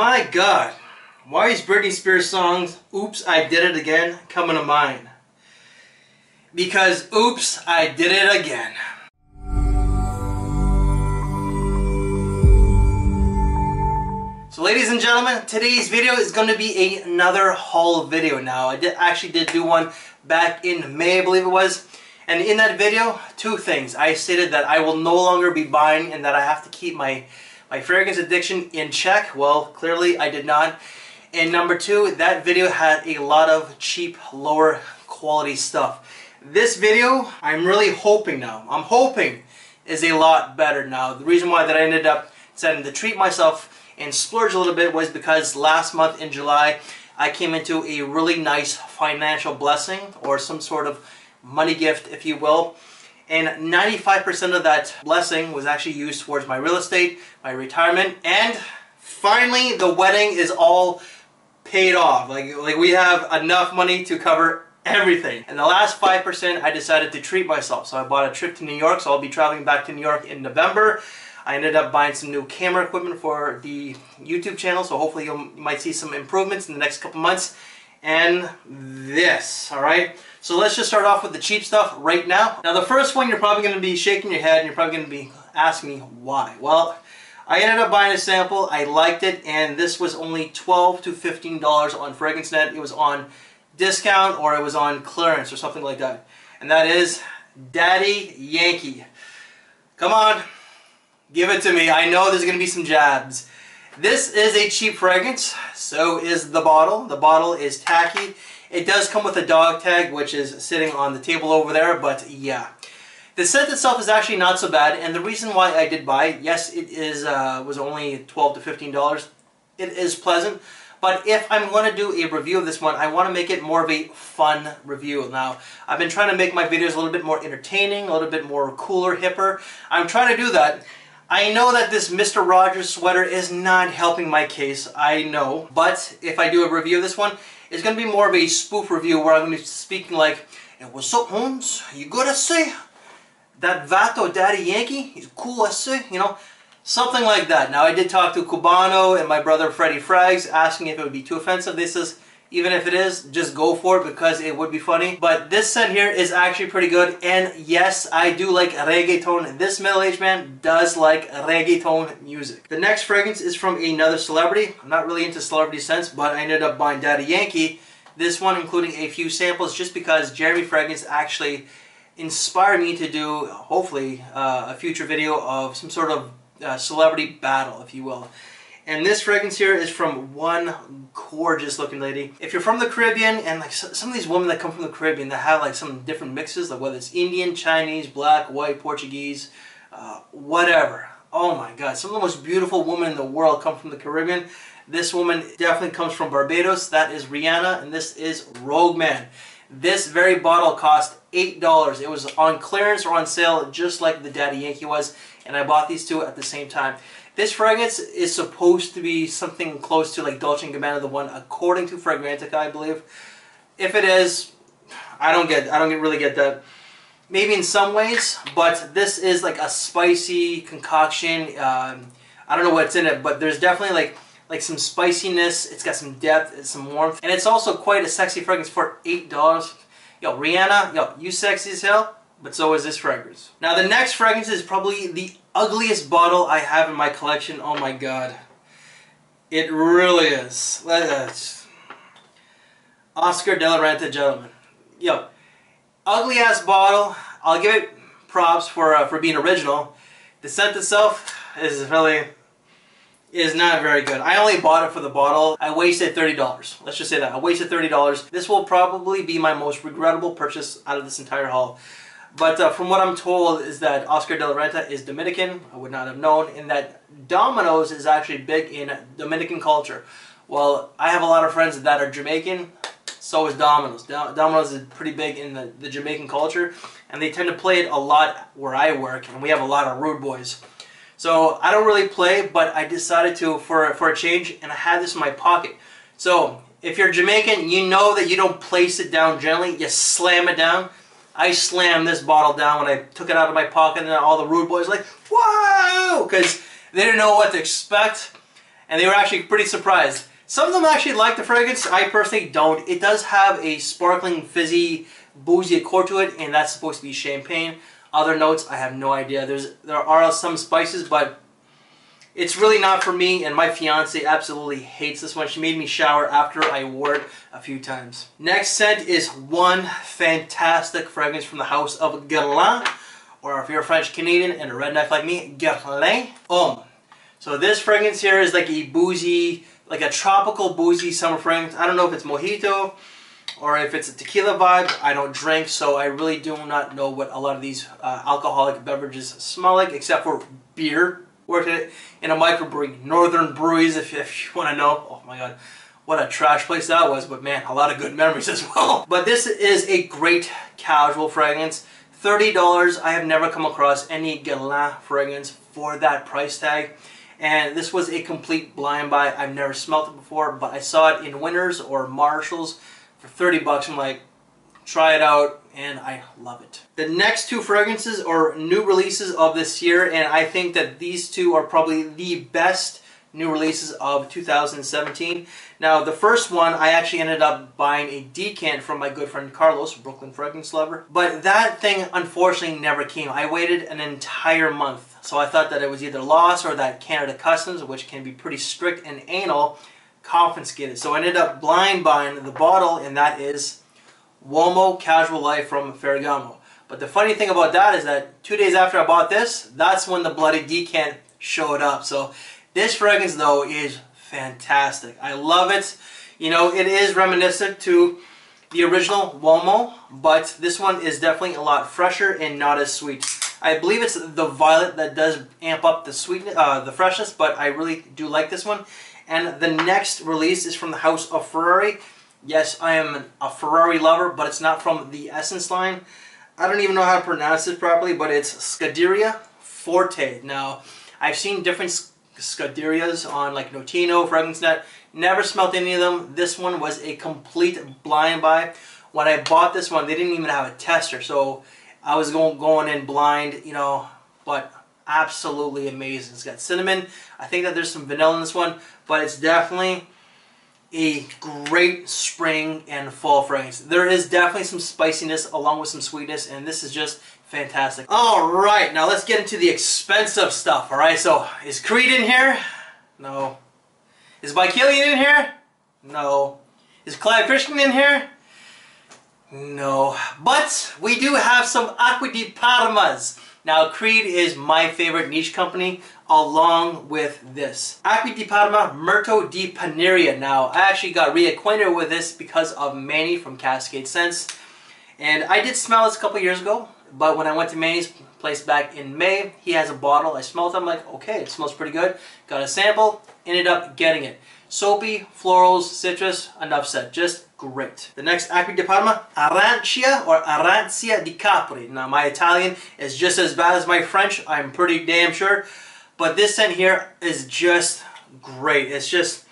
My God, why is Britney Spears' songs, Oops, I Did It Again, coming to mind? Because, oops, I did it again. So ladies and gentlemen, today's video is going to be another haul video now. I actually did do one back in May, I believe it was. And in that video, two things. I stated that I will no longer be buying and that I have to keep my fragrance addiction in check. Well, clearly I did not. And number two, that video had a lot of cheap, lower quality stuff. This video, I'm really hoping now, I'm hoping is a lot better now. The reason why that I ended up deciding to treat myself and splurge a little bit was because last month in July, I came into a really nice financial blessing, or some sort of money gift, if you will. And 95% of that blessing was actually used towards my real estate, my retirement, and finally the wedding is all paid off. Like we have enough money to cover everything. And the last 5% I decided to treat myself. So I bought a trip to New York, so I'll be traveling back to New York in November. I ended up buying some new camera equipment for the YouTube channel, so hopefully you might see some improvements in the next couple months. And this, alright? So let's just start off with the cheap stuff right now. Now the first one, you're probably going to be shaking your head and you're probably going to be asking me why. Well, I ended up buying a sample, I liked it, and this was only $12 to $15 on FragranceNet. It was on discount or it was on clearance or something like that. And that is Daddy Yankee. Come on, give it to me. I know there's going to be some jabs. This is a cheap fragrance, so is the bottle. The bottle is tacky. It does come with a dog tag, which is sitting on the table over there, but yeah. The scent itself is actually not so bad, and the reason why I did buy it, yes, it is was only $12 to $15. It is pleasant, but if I'm going to do a review of this one, I want to make it more of a fun review. Now, I've been trying to make my videos a little bit more entertaining, a little bit more cooler, hipper. I'm trying to do that. I know that this Mr. Rogers sweater is not helping my case, I know, but if I do a review of this one, it's going to be more of a spoof review where I'm going to be speaking like, hey, what's up, Holmes? You good, I say? That vato, Daddy Yankee, he's cool, I say, you know, something like that. Now, I did talk to Cubano and my brother Freddie Frags, asking if it would be too offensive. They says, even if it is, just go for it because it would be funny. But this scent here is actually pretty good, and yes, I do like reggaeton. This middle-aged man does like reggaeton music. The next fragrance is from another celebrity. I'm not really into celebrity scents, but I ended up buying Daddy Yankee. This one including a few samples just because Jeremy Fragrance actually inspired me to do, hopefully, a future video of some sort of celebrity battle, if you will. And this fragrance here is from one gorgeous looking lady. If you're from the Caribbean, and like some of these women that come from the Caribbean that have like some different mixes, like whether it's Indian, Chinese, black, white, Portuguese, whatever. Oh my God, some of the most beautiful women in the world come from the Caribbean. This woman definitely comes from Barbados. That is Rihanna, and this is Rogue Man. This very bottle cost $8. It was on clearance or on sale, just like the Daddy Yankee was, and I bought these two at the same time. This fragrance is supposed to be something close to like Dolce & Gabbana, the one according to Fragrantica, I believe. If it is, I don't really get that. Maybe in some ways, but this is like a spicy concoction. I don't know what's in it, but there's definitely like some spiciness. It's got some depth and some warmth, and it's also quite a sexy fragrance for $8. Yo, Rihanna, yo, you sexy as hell. But so is this fragrance. Now the next fragrance is probably the ugliest bottle I have in my collection. Oh my God. It really is. Oscar de la Renta, gentlemen. Yo, ugly ass bottle. I'll give it props for being original. The scent itself is not very good. I only bought it for the bottle. I wasted $30. Let's just say that. I wasted $30. This will probably be my most regrettable purchase out of this entire haul. But from what I'm told is that Oscar de la Renta is Dominican. I would not have known. And that Domino's is actually big in Dominican culture. Well, I have a lot of friends that are Jamaican. So is Domino's. Domino's is pretty big in the Jamaican culture. And they tend to play it a lot where I work. And we have a lot of rude boys. So I don't really play, but I decided to for a change. And I had this in my pocket. So if you're Jamaican, you know that you don't place it down gently. You slam it down. I slammed this bottle down when I took it out of my pocket, and all the rude boys were like, "Whoa!" because they didn't know what to expect. and they were actually pretty surprised. Some of them actually like the fragrance. I personally don't. It does have a sparkling, fizzy, boozy accord to it, and that's supposed to be champagne. Other notes, I have no idea. There are some spices, but it's really not for me, and my fiance absolutely hates this one. She made me shower after I wore it a few times. Next scent is one fantastic fragrance from the house of Guerlain, or if you're French Canadian and a redneck like me, Guerlain Homme. So this fragrance here is like a boozy, like a tropical boozy summer fragrance. I don't know if it's mojito or if it's a tequila vibe. I don't drink, so I really do not know what a lot of these alcoholic beverages smell like, except for beer. Worked it in a microbrewery, Northern Breweries, if you want to know. Oh my god, what a trash place that was, but man, a lot of good memories as well. But this is a great casual fragrance. $30, I have never come across any Guerlain fragrance for that price tag. And this was a complete blind buy. I've never smelled it before, but I saw it in Winners or Marshalls for 30 bucks. I'm like, try it out, and I love it. The next two fragrances are new releases of this year, and I think that these two are probably the best new releases of 2017. Now, the first one, I actually ended up buying a decant from my good friend Carlos, Brooklyn fragrance lover. But that thing, unfortunately, never came. I waited an entire month. So I thought that it was either lost or that Canada Customs, which can be pretty strict and anal, confiscated. So I ended up blind buying the bottle, and that is Uomo Casual Life from Ferragamo. But the funny thing about that is that 2 days after I bought this, that's when the bloody decant showed up. So this fragrance, though, is fantastic. I love it. You know, it is reminiscent to the original Uomo, but this one is definitely a lot fresher and not as sweet. I believe it's the violet that does amp up the sweetness, the freshness, but I really do like this one. And the next release is from the house of Ferrari. Yes, I am a Ferrari lover, but it's not from the Essence line. I don't even know how to pronounce it properly, but it's Scuderia Forte. Now, I've seen different Scuderias on like Notino, FragranceNet. Never smelled any of them. This one was a complete blind buy. When I bought this one, they didn't even have a tester, so I was going in blind, you know, but absolutely amazing. It's got cinnamon. I think that there's some vanilla in this one, but it's definitely a great spring and fall fragrance. There is definitely some spiciness along with some sweetness, and this is just fantastic. Alright, now let's get into the expensive stuff, alright? So, is Creed in here? No. Is Bikilian in here? No. Is Clive Christian in here? No. But we do have some Acqua di Parmas. Now, Creed is my favorite niche company, along with this. Acqua di Parma Myrto di Paneer. Now, I actually got reacquainted with this because of Manny from Cascade Scents. And I did smell this a couple years ago, but when I went to Manny's place back in May, he has a bottle. I smelled it, I'm like, okay, it smells pretty good. Got a sample, ended up getting it. Soapy, florals, citrus, enough said. Just great. The next Acqua di Parma, Arancia or Arancia di Capri. Now my Italian is just as bad as my French, I'm pretty damn sure. But this scent here is just great. It's just,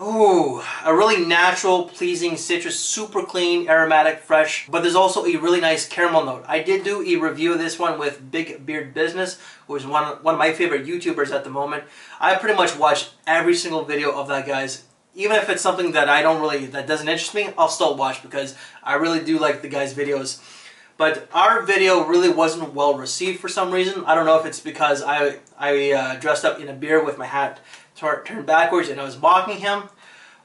ooh, a really natural, pleasing citrus, super clean, aromatic, fresh. But there's also a really nice caramel note. I did do a review of this one with Big Beard Business, who is one of my favorite YouTubers at the moment. I pretty much watch every single video of that guy's. Even if it's something that that doesn't interest me, I'll still watch because I really do like the guy's videos. But our video really wasn't well received for some reason. I don't know if it's because I dressed up in a beard with my hat turned backwards and I was mocking him.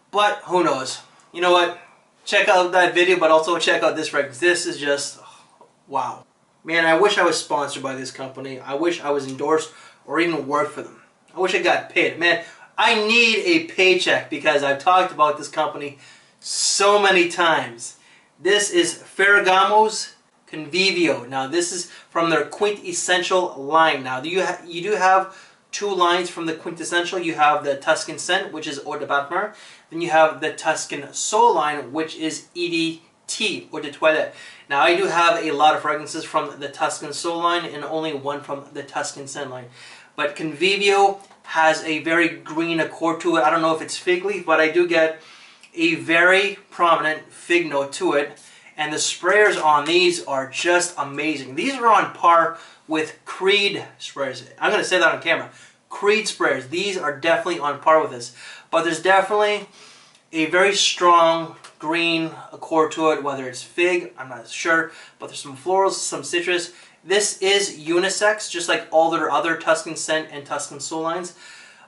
But who knows? You know what? Check out that video, but also check out this fragrance. This is just, wow. Man, I wish I was sponsored by this company. I wish I was endorsed or even worked for them. I wish I got paid. Man, I need a paycheck because I've talked about this company so many times. This is Ferragamo's Convivio. Now this is from their Quintessential line. Now you do have two lines from the Quintessential. You have the Tuscan Scent, which is Eau de Parfum. Then you have the Tuscan Soul line, which is EDT, Eau de Toilette. Now I do have a lot of fragrances from the Tuscan Soul line and only one from the Tuscan Scent line. But Convivio has a very green accord to it. I don't know if it's fig leaf, but I do get a very prominent fig note to it. And the sprayers on these are just amazing. These are on par with Creed sprayers. I'm going to say that on camera. Creed sprayers. These are definitely on par with this. But there's definitely a very strong green accord to it, whether it's fig, I'm not sure, but there's some florals, some citrus. This is unisex, just like all their other Tuscan scent and Tuscan Soul lines.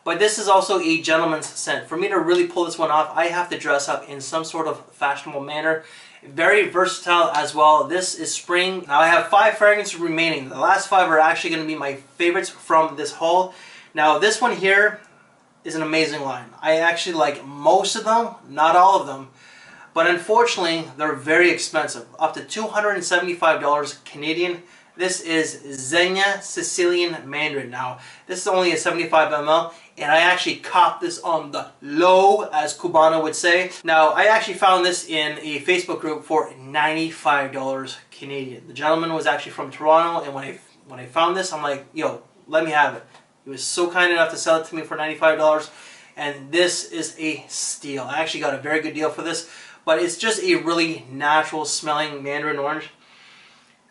But this is also a gentleman's scent. For me to really pull this one off, I have to dress up in some sort of fashionable manner. Very versatile as well. This is spring. Now I have 5 fragrances remaining. The last 5 are actually going to be my favorites from this haul. Now this one here is an amazing line. I actually like most of them, not all of them. But unfortunately, they're very expensive. Up to $275 Canadian. This is Zegna Sicilian Mandarin. Now, this is only a 75 ml, and I actually copped this on the low, as Cubano would say. Now, I actually found this in a Facebook group for $95 Canadian. The gentleman was actually from Toronto, and when I found this, I'm like, yo, let me have it. He was so kind enough to sell it to me for $95, and this is a steal. I actually got a very good deal for this, but it's just a really natural smelling mandarin orange.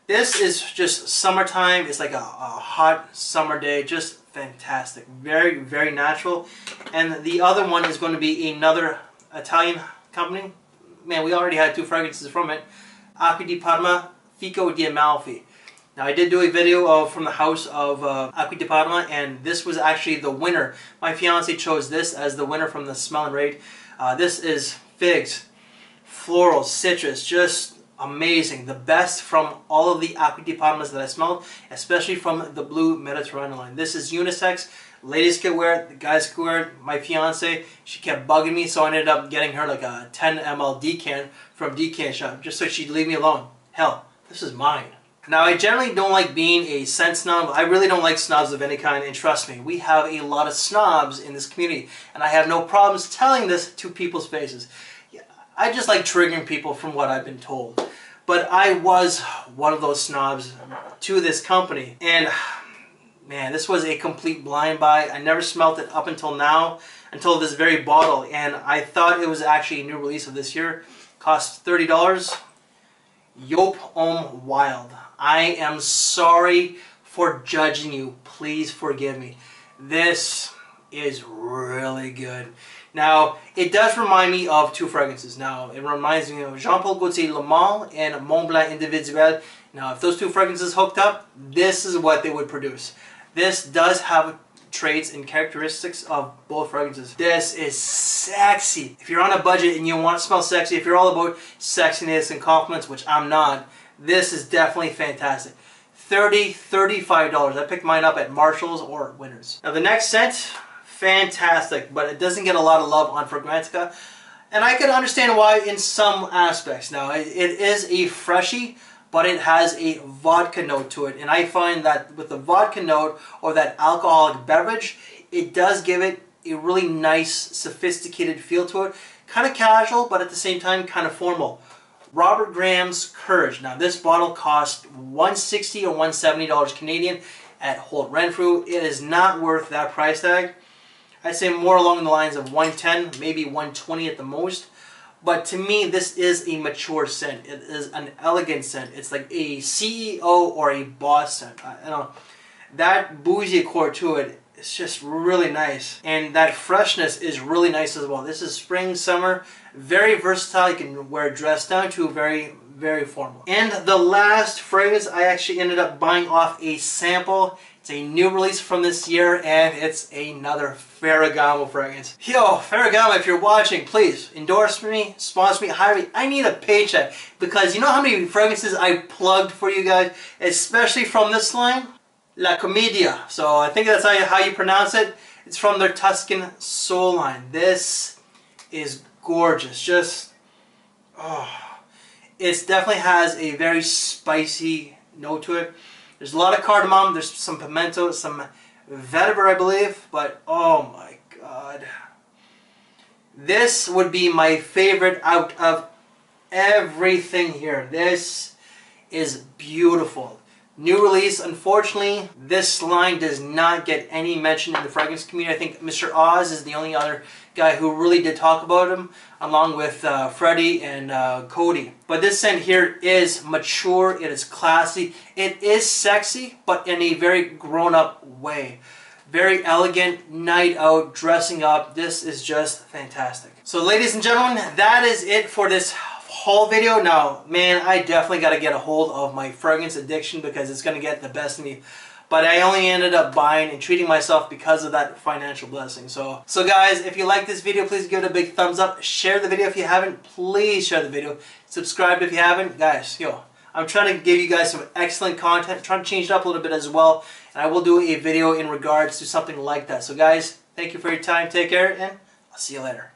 This is just summertime. It's like a hot summer day. Just fantastic. Very, very natural. And the other one is going to be another Italian company. Man, we already had 2 fragrances from it. Acqua di Parma, Fico di Amalfi. Now, I did do a video from the house of Acqua di Parma, and this was actually the winner. My fiance chose this as the winner from the Smell and Rate. This is figs, florals, citrus, just amazing. The best from all of the Acqua di Parmas that I smelled, especially from the Blue Mediterranean line. This is unisex. Ladies could wear it, the guys could wear it. My fiance, she kept bugging me, so I ended up getting her like a 10 ml decan from Decan Shop, just so she'd leave me alone. Hell, this is mine. Now, I generally don't like being a scent snob. I really don't like snobs of any kind, and trust me, we have a lot of snobs in this community, and I have no problems telling this to people's faces. I just like triggering people from what I've been told. But I was one of those snobs to this company, and man, this was a complete blind buy. I never smelt it up until now, until this very bottle, and I thought it was actually a new release of this year. Cost $30. Yop Wild. I am sorry for judging you. Please forgive me. This is really good. Now, it does remind me of 2 fragrances. Now, it reminds me of Jean-Paul Gaultier Le Mans and Mont Blanc Individuel. Now, if those 2 fragrances hooked up, this is what they would produce. This does have traits and characteristics of both fragrances. This is sexy. If you're on a budget and you want to smell sexy, if you're all about sexiness and compliments, which I'm not, this is definitely fantastic. $30, $35. I picked mine up at Marshall's or Winners. Now, the next scent, fantastic, but it doesn't get a lot of love on Fragrantica, and I can understand why in some aspects. Now, it is a freshie, but it has a vodka note to it, and I find that with the vodka note or that alcoholic beverage, it does give it a really nice, sophisticated feel to it. Kind of casual, but at the same time, kind of formal. Robert Graham's Courage. Now, this bottle cost $160 or $170 Canadian at Holt Renfrew. It is not worth that price tag. I'd say more along the lines of $110, maybe $120 at the most. But to me, this is a mature scent. It is an elegant scent. It's like a CEO or a boss scent. I don't know. That boozy accord to it is just really nice. And that freshness is really nice as well. This is spring, summer, very versatile. You can wear it dressed down to very, very formal. And the last fragrance, I actually ended up buying off a sample. It's a new release from this year, and it's another Ferragamo fragrance. Yo, Ferragamo, if you're watching, please endorse me, sponsor me, hire me. I need a paycheck, because you know how many fragrances I plugged for you guys, especially from this line? La Commedia. So I think that's how you pronounce it. It's from their Tuscan Soul line. This is gorgeous. Just, oh. It definitely has a very spicy note to it. There's a lot of cardamom, there's some pimento, some vetiver, I believe, but oh my god. This would be my favorite out of everything here. This is beautiful. New release, unfortunately, this line does not get any mention in the fragrance community. I think Mr. Oz is the only other guy who really did talk about him, along with Freddie and Cody. But this scent here is mature, it is classy, it is sexy, but in a very grown-up way. very elegant night out, dressing up. This is just fantastic. So ladies and gentlemen, that is it for this haul video. Now, man, I definitely got to get a hold of my fragrance addiction because it's going to get the best of me. But I only ended up buying and treating myself because of that financial blessing. So guys, if you like this video, please give it a big thumbs up. Share the video if you haven't. Please share the video. Subscribe if you haven't. Guys, I'm trying to give you guys some excellent content. I'm trying to change it up a little bit as well. And I will do a video in regards to something like that. So guys, thank you for your time. Take care, and I'll see you later.